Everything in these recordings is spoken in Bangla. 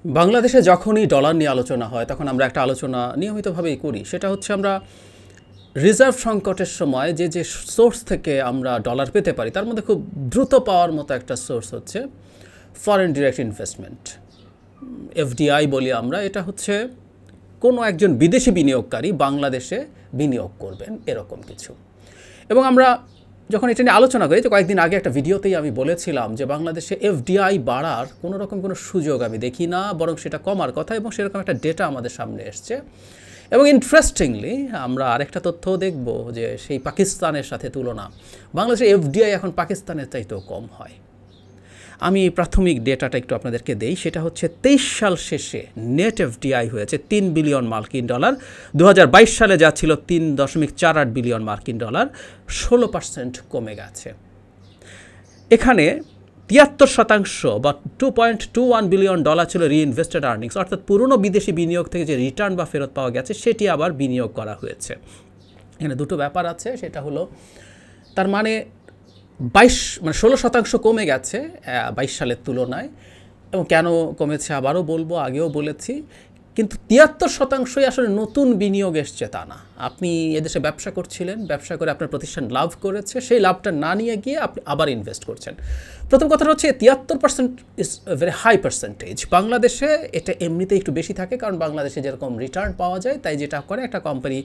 বাংলাদেশে যখনই ডলার নিয়ে আলোচনা হয় তখন আমরা একটা আলোচনা নিয়মিতভাবেই করি, সেটা হচ্ছে আমরা রিজার্ভ সংকটের সময় যে যে সোর্স থেকে আমরা ডলার পেতে পারি তার মধ্যে খুব দ্রুত পাওয়ার মতো একটা সোর্স হচ্ছে ফরেন ডিরেক্ট ইনভেস্টমেন্ট, এফডিআই বলি আমরা। এটা হচ্ছে কোনো একজন বিদেশি বিনিয়োগকারী বাংলাদেশে বিনিয়োগ করবেন এরকম কিছু। এবং আমরা যখন এটা নিয়ে আলোচনা করি, যে কয়েকদিন আগে একটা ভিডিওতেই আমি বলেছিলাম যে বাংলাদেশে এফডিআই বাড়ার কোনো রকম কোনো সুযোগ আমি দেখি না, বরং সেটা কমার কথা, এবং সেরকম একটা ডেটা আমাদের সামনে এসছে। এবং ইন্টারেস্টিংলি আমরা আরেকটা তথ্যও দেখব যে সেই পাকিস্তানের সাথে তুলনা, বাংলাদেশের এফডিআই এখন পাকিস্তানের চাইতেও কম হয়। আমি প্রাথমিক ডেটাটা একটু আপনাদেরকে দেই, সেটা হচ্ছে 23 সাল শেষে নেট এফডিআই হয়েছে 3 বিলিয়ন মার্কিন ডলার। 2022 সালে যা ছিল 3.48 বিলিয়ন মার্কিন ডলার, 16% কমে গেছে। এখানে 73% বা 2.21 বিলিয়ন ডলার ছিল রিইনভেস্টেড আর্নিংস, অর্থাৎ পুরনো বিদেশি বিনিয়োগ থেকে যে রিটার্ন বা ফেরত পাওয়া গেছে সেটি আবার বিনিয়োগ করা হয়েছে। এখানে দুটো ব্যাপার আছে, সেটা হলো তার মানে 16% কমে গেছে 22 সালের তুলনায়। এবং কেন কমেছে আবারও বলবো, আগেও বলেছি, কিন্তু 73%ই আসলে নতুন বিনিয়োগ এসছে তা না। আপনি এদেশে ব্যবসা করছিলেন, ব্যবসা করে আপনার প্রতিষ্ঠান লাভ করেছে, সেই লাভটা না নিয়ে গিয়ে আপনি আবার ইনভেস্ট করছেন। প্রথম কথাটা হচ্ছে 73% ইজ ভেরি হাই পার্সেন্টেজ। বাংলাদেশে এটা এমনিতেই একটু বেশি থাকে, কারণ বাংলাদেশে যেরকম রিটার্ন পাওয়া যায়, তাই যেটা করে একটা কোম্পানি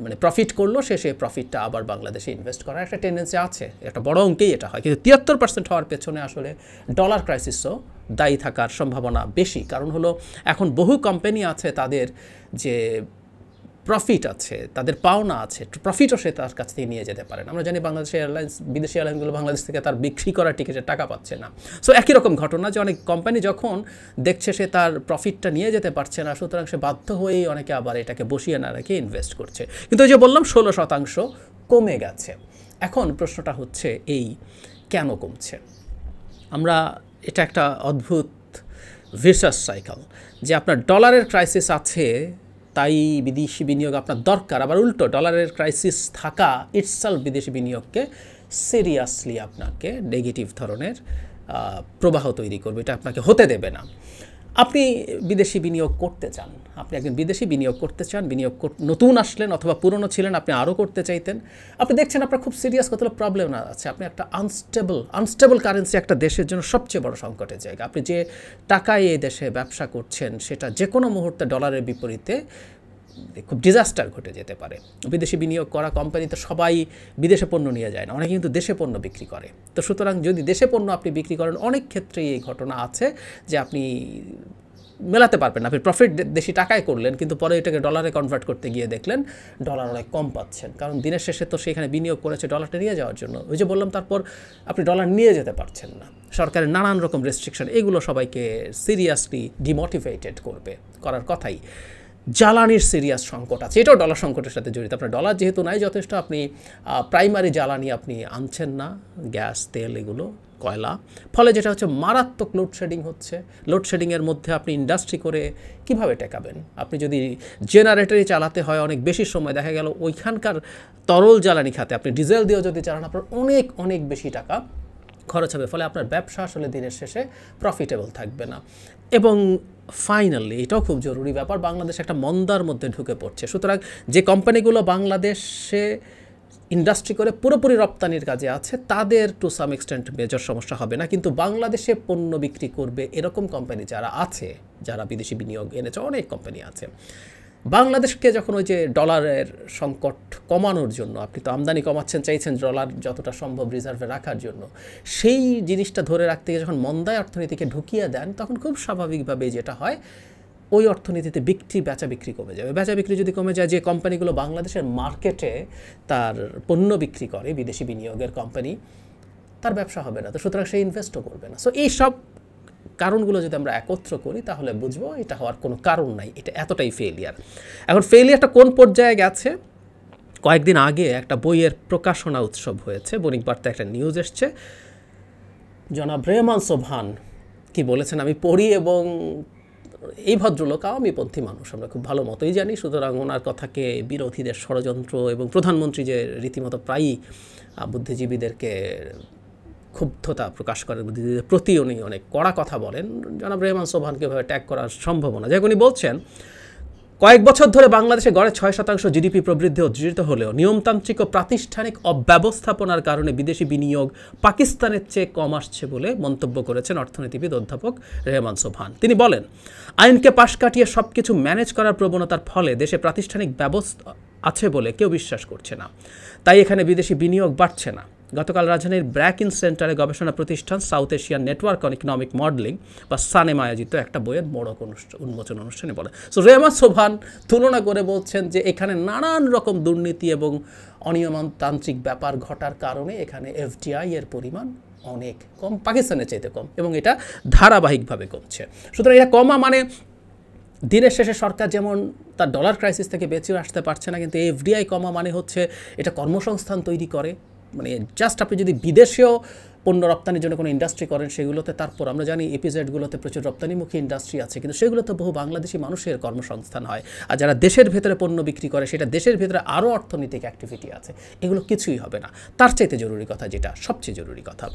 মানে প্রফিট করলো, সে প্রফিটটা আবার বাংলাদেশে ইনভেস্ট করার একটা টেন্ডেন্সি আছে, একটা বড় অঙ্কেই এটা হয়। কিন্তু 73% হওয়ার পেছনে আসলে ডলার ক্রাইসিসও দায়ী থাকার সম্ভাবনা বেশি। কারণ হলো এখন বহু কোম্পানি আছে তাদের যে প্রফিট আছে, তাদের পাওনা আছে, প্রফিটও সে তার কাছ থেকে নিয়ে যেতে পারেন। আমরা জানি বাংলাদেশ এয়ারলাইন্স, বিদেশি এয়ারলাইন্সগুলো বাংলাদেশ থেকে তার বিক্রি করা টিকিটের টাকা পাচ্ছে না। সো একই রকম ঘটনা যে অনেক কোম্পানি যখন দেখছে সে তার প্রফিটটা নিয়ে যেতে পারছে না, সুতরাং সে বাধ্য হয়েই অনেকে আবার এটাকে বসিয়ে না রেখে ইনভেস্ট করছে। কিন্তু ওই যে বললাম 16% কমে গেছে। এখন প্রশ্নটা হচ্ছে এই, কেন কমছে? আমরা এটা একটা অদ্ভুত ভিসাস সাইকেল, যে আপনার ডলারের ক্রাইসিস আছে তাই বিদেশি বিনিয়োগ আপনার দরকার, আবার উল্টো ডলারের ক্রাইসিস থাকা ইটসেলফ বিদেশি বিনিয়োগকে সিরিয়াসলি আপনাকে নেগেটিভ ধরনের প্রবাহ তৈরি করবে, এটা আপনাকে হতে দেবে না। আপনি বিদেশি বিনিয়োগ করতে চান, আপনি একজন বিদেশি বিনিয়োগ করতে চান, নতুন আসলেন অথবা পুরনো ছিলেন, আপনি আরও করতে চাইতেন, আপনি দেখছেন আপনার খুব সিরিয়াস কতগুলো প্রবলেম না আছে, আপনি একটা আনস্টেবল কারেন্সি একটা দেশের জন্য সবচেয়ে বড় সংকটের জায়গা। আপনি যে টাকায় এই দেশে ব্যবসা করছেন সেটা যে কোনো মুহূর্তে ডলারের বিপরীতে খুব ডিজাস্টার ঘটে যেতে পারে। বিদেশি বিনিয়োগ করা কোম্পানি তো সবাই বিদেশে পণ্য নিয়ে যায় না, অনেকে কিন্তু দেশে পণ্য বিক্রি করে। তো সুতরাং যদি দেশে পণ্য আপনি বিক্রি করেন, অনেক ক্ষেত্রেই এই ঘটনা আছে যে আপনি মেলাতে পারবেন না। আপনি প্রফিট দেশি টাকায় করলেন, কিন্তু পরে এটাকে ডলারে কনভার্ট করতে গিয়ে দেখলেন ডলার অনেক কম পাচ্ছেন, কারণ দিনের শেষে তো সেখানে বিনিয়োগ করেছে ডলারটা নিয়ে যাওয়ার জন্য। ওই যে বললাম, তারপর আপনি ডলার নিয়ে যেতে পারছেন না, সরকারের নানান রকম রেস্ট্রিকশন, এগুলো সবাইকে সিরিয়াসলি ডিমোটিভেটেড করার কথাই। জ্বালানির সিরিয়াস সংকট আছে, এটাও ডলার সংকটের সাথে জড়িত। আপনার ডলার যেহেতু নাই যথেষ্ট, আপনি প্রাইমারি জ্বালানি আপনি আনছেন না, গ্যাস, তেল, এগুলো, কয়লা, ফলে যেটা হচ্ছে মারাত্মক লোডশেডিং হচ্ছে। লোডশেডিংয়ের মধ্যে আপনি ইন্ডাস্ট্রি করে কিভাবে টেকাবেন? আপনি যদি জেনারেটরই চালাতে হয় অনেক বেশি সময়, দেখা গেল ওইখানকার তরল জ্বালানি খাতে আপনি ডিজেল দিয়েও যদি চালান, আপনার অনেক অনেক বেশি টাকা খরচ হবে, ফলে আপনার ব্যবসা আসলে দিনের শেষে প্রফিটেবল থাকবে না। এবং ফাইনালি, এটাও খুব জরুরি ব্যাপার, বাংলাদেশ একটা মন্দার মধ্যে ঢুকে পড়ছে। সুতরাং যে কোম্পানিগুলো বাংলাদেশে ইন্ডাস্ট্রি করে পুরোপুরি রপ্তানির কাজে আছে, তাদের টু সাম এক্সটেন্ট মেজর সমস্যা হবে না, কিন্তু বাংলাদেশে পণ্য বিক্রি করবে এরকম কোম্পানি যারা আছে, যারা বিদেশি বিনিয়োগ এনেছে, অনেক কোম্পানি আছে, বাংলাদেশকে যখন ওই যে ডলারের সংকট কমানোর জন্য, আপনি তো আমদানি কমাচ্ছেন, চাইছেন ডলার যতটা সম্ভব রিজার্ভে রাখার জন্য, সেই জিনিসটা ধরে রাখতে গিয়ে যখন মন্দায় অর্থনীতিকে ঢুকিয়ে দেন, তখন খুব স্বাভাবিকভাবে যেটা হয়, ওই অর্থনীতিতে বেচা বিক্রি কমে যাবে। বেচা বিক্রি যদি কমে যায়, যে কোম্পানিগুলো বাংলাদেশের মার্কেটে তার পণ্য বিক্রি করে, বিদেশি বিনিয়োগের কোম্পানি, তার ব্যবসা হবে না, তো সুতরাং সে ইনভেস্টও করবে না। সো এই সব কারণগুলো যদি আমরা একত্র করি তাহলে বুঝবো এটা হওয়ার কোনো কারণ নাই, এটা এতটাই ফেলিয়ার। এখন ফেলিয়ারটা কোন পর্যায়ে গেছে? কয়েকদিন আগে একটা বইয়ের প্রকাশনা উৎসব হয়েছে, বণিক বার্তা একটা নিউজ এসছে, জনাব রেহমান সোবহান কি বলেছেন আমি পড়ি, এবং এই ভদ্রলোক আওয়ামীপন্থী মানুষ, আমরা খুব ভালো মতোই জানি, সুতরাং ওনার কথাকে বিরোধীদের ষড়যন্ত্র এবং প্রধানমন্ত্রী যে রীতিমতো প্রায়ই বুদ্ধিজীবীদেরকে ক্ষুব্ধতা প্রকাশ করেন, প্রতি উনি অনেক কড়া কথা বলেন। জনাব রেহমান সোবহানকে এভাবে ট্যাগ করা সম্ভব না। যাই উনি বলছেন, কয়েক বছর ধরে বাংলাদেশে গড়ে 6% জিডিপি প্রবৃদ্ধি অর্জিত হলেও নিয়মতান্ত্রিক ও প্রাতিষ্ঠানিক অব্যবস্থাপনার কারণে বিদেশি বিনিয়োগ পাকিস্তানের চেয়ে কম আসছে বলে মন্তব্য করেছেন অর্থনীতিবিদ অধ্যাপক রেহমান সোবহান। তিনি বলেন, আইনকে পাশ কাটিয়ে সব কিছু ম্যানেজ করার প্রবণতার ফলে দেশে প্রাতিষ্ঠানিক ব্যবস্থা আছে বলে কেউ বিশ্বাস করছে না, তাই এখানে বিদেশি বিনিয়োগ বাড়ছে না। গতকাল রাজধানীর ব্র্যাকিন সেন্টারে গবেষণা প্রতিষ্ঠান south Asian network on economic modelling বা সানেম আয়োজিত একটা বইয়ের মোড়ক উন্মোচন অনুষ্ঠানে বলে। সো রেহমান সোবহান তুলনা করে বলছেন যে এখানে নানান রকম দুর্নীতি এবং অনিয়মতান্ত্রিক ব্যাপার ঘটার কারণে এখানে এফডিআই এর পরিমাণ অনেক কম, পাকিস্তানের চাইতে কম, এবং এটা ধারাবাহিকভাবে কমছে। সুতরাং এটা কমা মানে দিনের শেষে সরকার যেমন তার ডলার ক্রাইসিস থেকে বেঁচে আসতে পারছে না, কিন্তু এফডিআই কমা মানে হচ্ছে এটা কর্মসংস্থান তৈরি করে। মানে জাস্ট আপনি যদি বিদেশেও পণ্য রপ্তানির জন্য কোনো ইন্ডাস্ট্রি করেন সেগুলোতে, তারপর আমরা জানি এপিজেডগুলোতে প্রচুর রপ্তানিমুখী ইন্ডাস্ট্রি আছে, কিন্তু সেগুলোতে বহু বাংলাদেশি মানুষের কর্মসংস্থান হয়। আর যারা দেশের ভেতরে পণ্য বিক্রি করে সেটা দেশের ভেতরে আরও অর্থনৈতিক অ্যাক্টিভিটি আছে। এগুলো কিছুই হবে না। তার চাইতে জরুরি কথা, যেটা সবচেয়ে জরুরি কথা,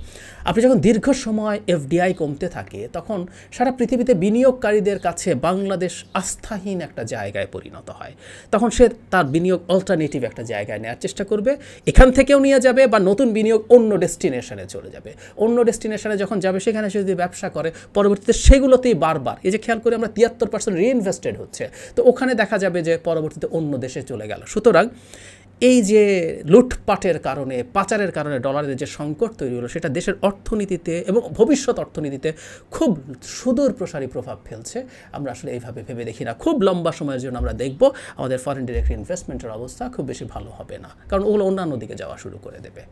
আপনি যখন দীর্ঘ সময় এফডিআই কমতে থাকে তখন সারা পৃথিবীতে বিনিয়োগকারীদের কাছে বাংলাদেশ আস্থাহীন একটা জায়গায় পরিণত হয়। তখন সে তার বিনিয়োগ অল্টারনেটিভ একটা জায়গায় নেওয়ার চেষ্টা করবে, এখান থেকেও নিয়ে যাবে বা নতুন বিনিয়োগ অন্য ডেস্টিনেশনে চলে যাবে। অন্য ডেস্টিনেশনে যখন যাবে সেখানে সে যদি ব্যবসা করে পরবর্তীতে সেগুলোতেই বারবার, এই যে খেয়াল করে আমরা 73% রিইনভেস্টেড হচ্ছে, তো ওখানে দেখা যাবে যে পরবর্তীতে অন্য দেশে চলে গেল। সুতরাং এই যে লুটপাটের কারণে, পাচারের কারণে ডলারের যে সংকট তৈরি হলো, সেটা দেশের অর্থনীতিতে এবং ভবিষ্যৎ অর্থনীতিতে খুব সুদূর প্রসারী প্রভাব ফেলছে। আমরা আসলে এইভাবে ভেবে দেখি না। খুব লম্বা সময়ের জন্য আমরা দেখব আমাদের ফরেন ডিরেক্ট ইনভেস্টমেন্টের অবস্থা খুব বেশি ভালো হবে না, কারণ ওগুলো অন্যান্য দিকে যাওয়া শুরু করে দেবে।